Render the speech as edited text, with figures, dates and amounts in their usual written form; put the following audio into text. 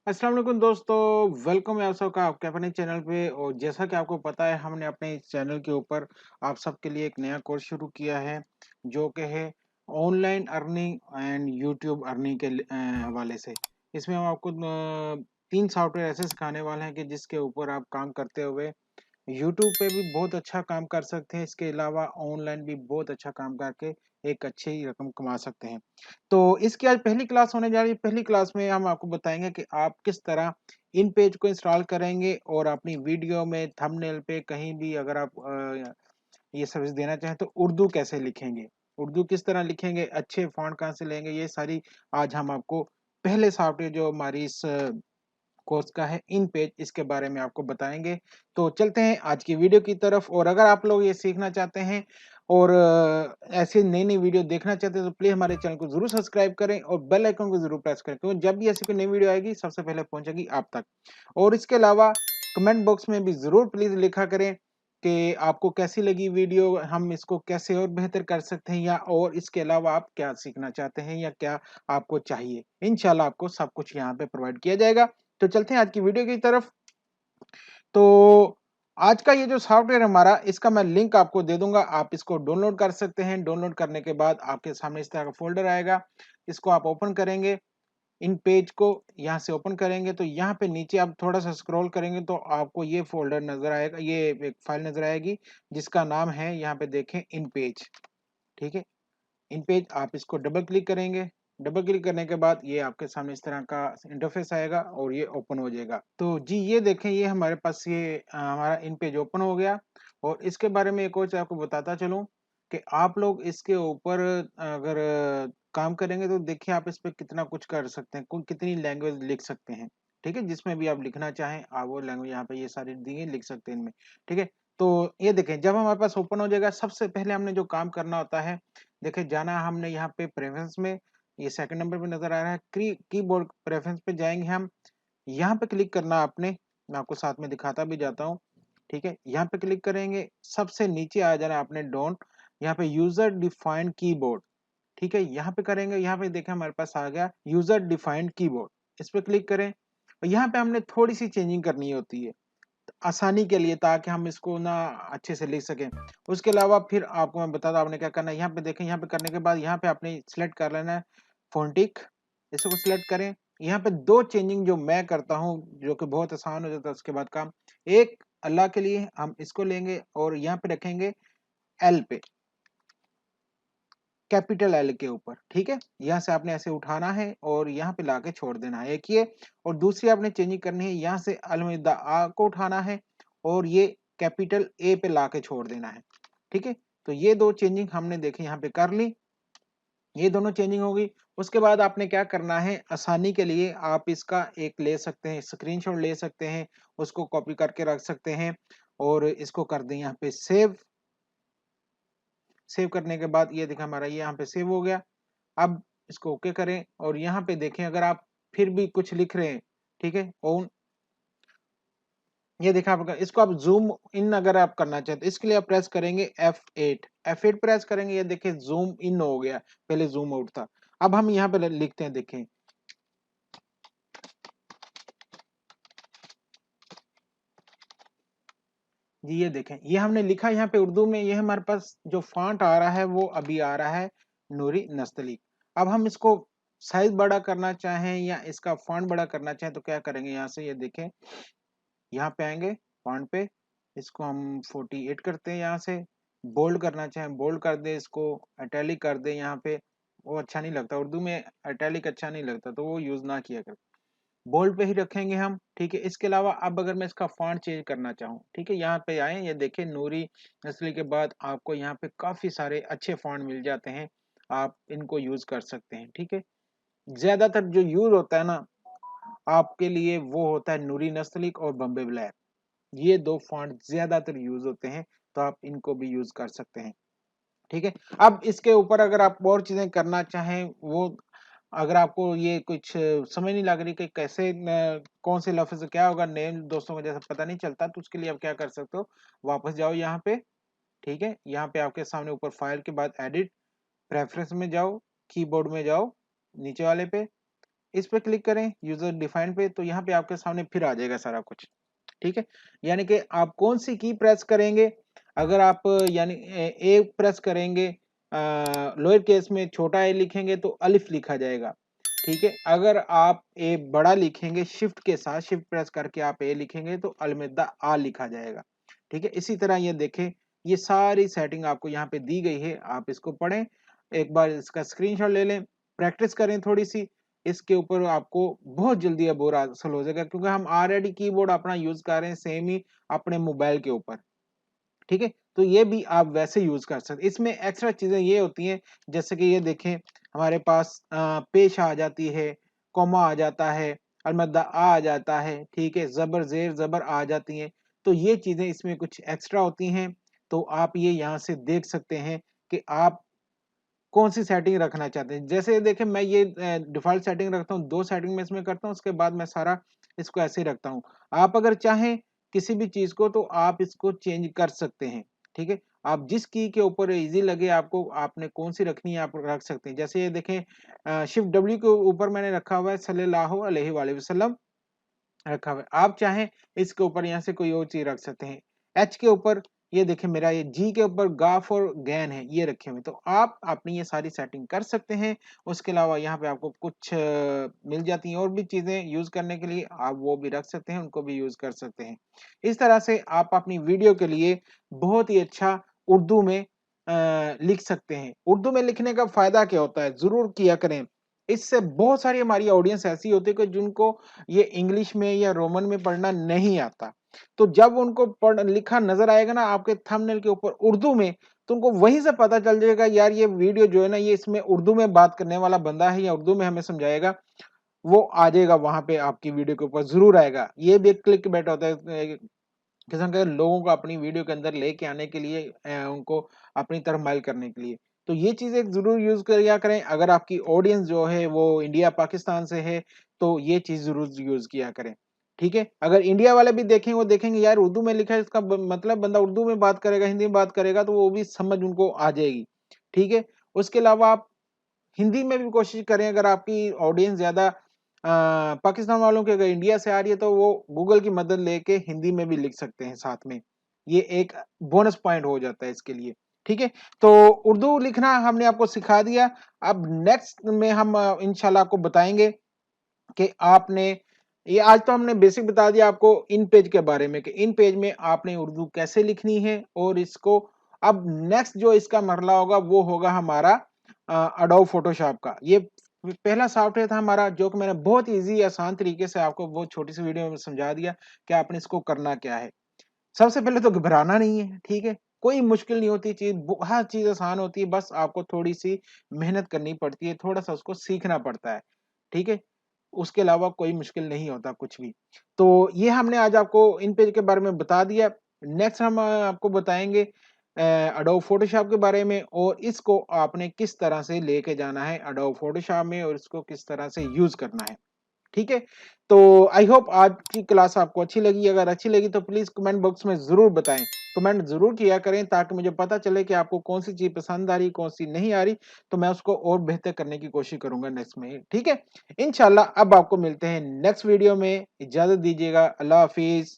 अस्सलाम वालेकुम दोस्तों, वेलकम है आप सबका आपके अपने चैनल पे। और जैसा कि आपको पता है, हमने अपने इस चैनल के ऊपर आप सबके लिए एक नया कोर्स शुरू किया है, जो कि है online earning and YouTube earning के हवाले से। इसमें हम आपको 3 सॉफ्टवेयर ऐसे सिखाने वाले हैं कि जिसके ऊपर आप काम करते हुए यूट्यूब पे भी बहुत अच्छा काम कर सकते हैं। इसके अलावा ऑनलाइन भी बहुत अच्छा काम करके एक अच्छी रकम कमा सकते हैं। तो इसकी आज पहली क्लास होने जा रही है। पहली क्लास में हम आपको बताएँगे कि आप किस तरह इन पेज को इंस्टॉल करेंगे और अपनी वीडियो में थंबनेल पे कहीं भी अगर आप ये सर्विस देना चाहें तो उर्दू कैसे लिखेंगे? उर्दू किस तरह लिखेंगे? अच्छे फ़ॉन्ट कहाँ से लेंगे? ये सारी आज हम आपको पहले सॉफ्टवेयर जो हमारी इस कोर्स का है इन पेज, इसके बारे में आपको बताएँगे। तो चलते हैं आज की वीडियो की तरफ। और अगर आप लोग ये सीखना चाहते हैं और ऐसी नई-नई वीडियो देखना चाहते हैं तो प्लीज़ हमारे चैनल को ज़रूर सब्सक्राइब करें और बेल आइकन को ज़रूर प्रेस करें, क्योंकि जब भी ऐसी कोई नई वीडियो आएगी सबसे पहले पहुँचेगी आप तक। और इसके अलावा कमेंट बॉक्स में भी ज़रूर प्लीज़ लिखा करें कि आपको कैसी लगी वीडियो, हम इसको कैसे और बेहतर कर सकते हैं, या और इसके अलावा आप क्या सीखना चाहते हैं या क्या आपको चाहिए। इंशाल्लाह आपको सब कुछ यहाँ पे प्रोवाइड किया जाएगा। तो चलते हैं आज की वीडियो की तरफ। तो आज का ये जो सॉफ्टवेयर हमारा, इसका मैं लिंक आपको दे दूँगा, आप इसको डाउनलोड कर सकते हैं। डाउनलोड करने के बाद आपके सामने इस तरह का फ़ोल्डर आएगा, इसको आप ओपन करेंगे, इन पेज को यहाँ से ओपन करेंगे तो यहाँ पे नीचे आप थोड़ा-सा स्क्रॉल करेंगे तो आपको ये फ़ोल्डर नज़र आएगा, ये एक फ़ाइल नज़र आएगी जिसका नाम है, यहाँ पे देखें, इन पेज, ठीक है? इन पेज आप इसको डबल क्लिक करेंगे। डबल क्लिक करने के बाद ये आपके सामने इस तरह का इंटरफेस आएगा और ये ओपन हो जाएगा। तो जी ये देखें, ये हमारे पास ये हमारा इन पेज ओपन हो गया। और इसके बारे में एक और चीज़ आपको बताता चलूँ कि आप लोग इसके ऊपर अगर काम करेंगे तो देखिए आप इस पे कितना कुछ कर सकते हैं, कुल कितनी लैंग्वेज लिख सकते हैं। ठीक है? जिसमें भी आप लिखना चाहें आप वो लैंग्वेज यहाँ पे ये सारी दी हैं, लिख सकते हैं इनमें। ठीक है? तो ये देखें, जब हमारे पास ओपन हो जाएगा सबसे पहले हमने जो काम करना होता है, देखिए जाना हमने यहाँ पे प्रेफ़रेंस में, ये सेकंड नंबर पे नज़र आ रहा है, कीबोर्ड प्रेफ़रेंस पे जाएँगे हम, यहाँ पे क्लिक करना आपने, मैं आपको साथ में दिखाता भी जाता हूँ, ठीक है? यहाँ पे क्लिक करेंगे, सबसे नीचे आ जाना आपने डोंट, यहाँ पे यूज़र डिफाइंड कीबोर्ड, ठीक है? यहाँ पे करेंगे, यहाँ पे देखें हमारे पास आ गया यूज़र डिफाइंड कीबोर्ड, इस पे क्लिक करें और यहाँ पे हमने थोड़ी-सी चेंजिंग करनी होती है। आसानी के लिए, ताकि हम इसको ना अच्छे से लिख सकें। उसके अलावा फिर आपको मैं बताता हूँ आपने क्या करना है। यहाँ पे देखें, यहाँ पे करने के बाद यहाँ पे आपने सिलेक्ट कर लेना है फ़ॉन्टिक, इसको सिलेक्ट करें। यहाँ पे 2 चेंजिंग जो मैं करता हूँ, जो कि बहुत आसान हो जाता है उसके बाद काम। एक अल्लाह के लिए हम इसको लेंगे और यहाँ पे रखेंगे एल पे, कैपिटल एल के ऊपर, ठीक है? यहाँ से आपने ऐसे उठाना है और यहाँ पे लाके छोड़ देना है, एक ये। और दूसरी आपने चेंजिंग करनी है, यहाँ से अलविदा आ को उठाना है और ये कैपिटल ए पे लाके छोड़ देना है, ठीक है? तो ये 2 चेंजिंग हमने देखे यहाँ पे कर ली, ये दोनों चेंजिंग हो गई। उसके बाद आपने क्या करना है, आसानी के लिए आप इसका एक ले सकते हैं, स्क्रीनशॉट ले सकते हैं, उसको कॉपी करके रख सकते हैं और इसको कर दें यहाँ पे सेव। सेव करने के बाद ये देखिए हमारा ये यहाँ पे सेव हो गया। अब इसको ओके करें और यहाँ पे देखें, अगर आप फिर भी कुछ लिख रहे हैं, ठीक है? ओन, ये देखा आपका, इसको आप ज़ूम इन अगर आप करना चाहते हैं, इसके लिए आप प्रेस करेंगे F8, F8 प्रेस करेंगे, ये देखिए ज़ूम इन हो गया, पहले ज़ूम आउट था। अब हम यहाँ पे लिखते हैं, देखें, जी ये देखें, ये हमने लिखा यहाँ पे उर्दू में, ये हमारे पास जो फ़ॉन्ट आ रहा है वो अभी आ रहा है नूरी नस्तलीक। अब हम इसको साइज़ बड़ा करना चाहें या इसका फ़ॉन्ट बड़ा करना चाहें तो क्या करेंगे, यहाँ से ये देखें, यहाँ पे आएँगे फ़ॉन्ट पे, इसको हम 48 करते हैं यहाँ से, बोल्ड करना चाहें बोल्ड कर दें, इसको इटैलिक कर दें यहाँ पे, वो अच्छा नहीं लगता, उर्दू में इटैलिक अच्छा नहीं लगता तो वो यूज़ ना किया करें। बोल्ड पे ही रखेंगे हम, ठीक है? इसके अलावा अब अगर मैं इसका फ़ॉन्ट चेंज करना चाहूँ, ठीक है? यहाँ पे आएँ, ये देखिए नूरी नस्ल के बाद आपको यहाँ पे काफ़ी सारे अच्छे फ़ॉन्ट मिल जाते हैं, आप इनको यूज़ कर सकते हैं, ठीक है? ज़्यादातर जो यूज़ होता है ना आपके लिए, वो होता है नूरी नस्तलीक और बॉम्बे ब्लैक। ये 2 फ़ॉन्ट ज़्यादातर यूज़ होते हैं, तो आप इनको भी यूज़ कर सकते हैं, ठीक है? अब इसके ऊपर अगर आप और चीज़ें करना चाहें, वो अगर आपको ये कुछ समझ नहीं लग रही कि कैसे न कौन से लफ़्ज़ क्या होगा, नेम दोस्तों को जैसे पता नहीं चलता, तो उसके लिए आप क्या कर सकते हो, वापस जाओ यहाँ पे, ठीक है? यहाँ पे आपके सामने ऊपर फ़ाइल के बाद एडिट, प्रेफ़रेंस में जाओ, कीबोर्ड में जाओ, नीचे वाले पे, इस पे क्लिक करें यूजर डिफाइंड पे, तो यहाँ पे आपके सामने फिर आ जाएगा सारा कुछ। ठीक है, यानी कि आप कौन सी की प्रेस करेंगे, अगर आप यानी ए प्रेस करेंगे, लोअर केस में छोटा ए लिखेंगे तो अलिफ लिखा जाएगा। ठीक है, अगर आप ए बड़ा लिखेंगे शिफ्ट के साथ, शिफ्ट प्रेस करके आप ए लिखेंगे तो अलमिदा आ लिखा जाएगा। ठीक है, इसी तरह ये देखें, ये सारी सेटिंग आपको यहाँ पे दी गई है, आप इसको पढ़ें, एक बार इसका स्क्रीनशॉट ले लें, प्रैक्टिस करें थोड़ी सी, इसके ऊपर आपको बहुत जल्दी अब और हासिल हो जाएगा, क्योंकि हम ऑलरेडी कीबोर्ड अपना यूज कर रहे हैं सेम ही अपने मोबाइल के ऊपर। ठीक है, तो ये भी आप वैसे यूज कर सकते हैं। इसमें एक्स्ट्रा चीजें ये होती हैं, जैसे कि ये देखें हमारे पास पेश आ जाती है, कॉमा आ जाता है, अलमदा आ जाता है, ठीक है, जबर जेर जबर आ जाती हैं, तो ये चीजें इसमें कुछ एक्स्ट्रा होती हैं। तो आप ये यहाँ से देख सकते हैं कि आप कौन सी सेटिंग रखना चाहते हैं। जैसे देखें मैं ये डिफॉल्ट सेटिंग रखता हूँ, 2 सेटिंग में इसमें करता हूँ, उसके बाद मैं सारा इसको ऐसे ही रखता हूँ। आप अगर चाहें किसी भी चीज को तो आप इसको चेंज कर सकते हैं। ठीक है, आप जिस की के ऊपर इजी लगे आपको, आपने कौन सी रखनी है आप रख सकते हैं। जैसे ये देखें शिफ्ट डब्ल्यू के ऊपर मैंने रखा हुआ है सल्लल्लाहु अलैहि वसल्लम रखा हुआ है, आप चाहें इसके ऊपर यहाँ से कोई और चीज रख सकते हैं। एच के ऊपर ये देखें मेरा ये जी के ऊपर गाफ और गैन है ये रखे हुए, तो आप अपनी ये सारी सेटिंग कर सकते हैं। उसके अलावा यहाँ पे आपको कुछ मिल जाती हैं और भी चीजें यूज करने के लिए, आप वो भी रख सकते हैं, उनको भी यूज कर सकते हैं। इस तरह से आप अपनी वीडियो के लिए बहुत ही अच्छा उर्दू में लिख सकते हैं। उर्दू में लिखने का फायदा क्या होता है, जरूर किया करें। इससे बहुत सारी हमारी ऑडियंस ऐसी होती है कि जिनको ये इंग्लिश में या रोमन में पढ़ना नहीं आता, तो जब उनको पढ़ लिखा नजर आएगा ना आपके थंबनेल के ऊपर उर्दू में, तो उनको वहीं से पता चल जाएगा यार ये वीडियो जो है ना ये इसमें उर्दू में बात करने वाला बंदा है या उर्दू में हमें समझाएगा, वो आ जाएगा वहां पे आपकी वीडियो के ऊपर जरूर आएगा। ये भी एक क्लिक बैठ होता है, किस्म के लोगों को अपनी वीडियो के अंदर लेके आने के लिए, उनको अपनी तरफ माइल करने के लिए। तो ये चीजें जरूर यूज किया करें। अगर आपकी ऑडियंस जो है वो इंडिया पाकिस्तान से है तो ये चीज जरूर यूज किया करें। ठीक है, अगर इंडिया वाले भी देखेंगे, वो देखेंगे यार उर्दू में लिखा है, इसका मतलब बंदा उर्दू में बात करेगा, हिंदी में बात करेगा, तो वो भी समझ उनको आ जाएगी। ठीक है, उसके अलावा आप हिंदी में भी कोशिश करें, अगर आपकी ऑडियंस ज्यादा पाकिस्तान वालों की अगर इंडिया से आ रही है तो वो गूगल की मदद लेके हिंदी में भी लिख सकते हैं साथ में, ये एक बोनस पॉइंट हो जाता है इसके लिए। ठीक है, तो उर्दू लिखना हमने आपको सिखा दिया। अब नेक्स्ट में हम इंशाल्लाह आपको बताएंगे कि आपने ये, आज तो हमने बेसिक बता दिया आपको इन पेज के बारे में कि इन पेज में आपने उर्दू कैसे लिखनी है, और इसको अब नेक्स्ट जो इसका मरला होगा वो होगा हमारा अडोब फोटोशॉप का। ये पहला सॉफ्टवेयर था हमारा जो कि मैंने बहुत इजी आसान तरीके से आपको वो छोटी सी वीडियो में समझा दिया कि आपने इसको करना क्या है। सबसे पहले तो घबराना नहीं है, ठीक है, कोई मुश्किल नहीं होती चीज, हर चीज आसान होती है, बस आपको थोड़ी सी मेहनत करनी पड़ती है, थोड़ा सा उसको सीखना पड़ता है। ठीक है, उसके अलावा कोई मुश्किल नहीं होता कुछ भी। तो ये हमने आज आपको इन पेज के बारे में बता दिया। नेक्स्ट हम आपको बताएंगे अडोब फोटोशॉप के बारे में, और इसको आपने किस तरह से लेके जाना है अडोब फोटोशॉप में, और इसको किस तरह से यूज करना है। ठीक है, तो आई होप आज की क्लास आपको अच्छी लगी। अगर अच्छी लगी तो प्लीज कमेंट बॉक्स में जरूर बताएं, कमेंट जरूर किया करें, ताकि मुझे पता चले कि आपको कौन सी चीज पसंद आ रही, कौन सी नहीं आ रही, तो मैं उसको और बेहतर करने की कोशिश करूंगा नेक्स्ट में। ठीक है, इंशाल्लाह अब आपको मिलते हैं नेक्स्ट वीडियो में, इजाजत दीजिएगा, अल्लाह हाफिज।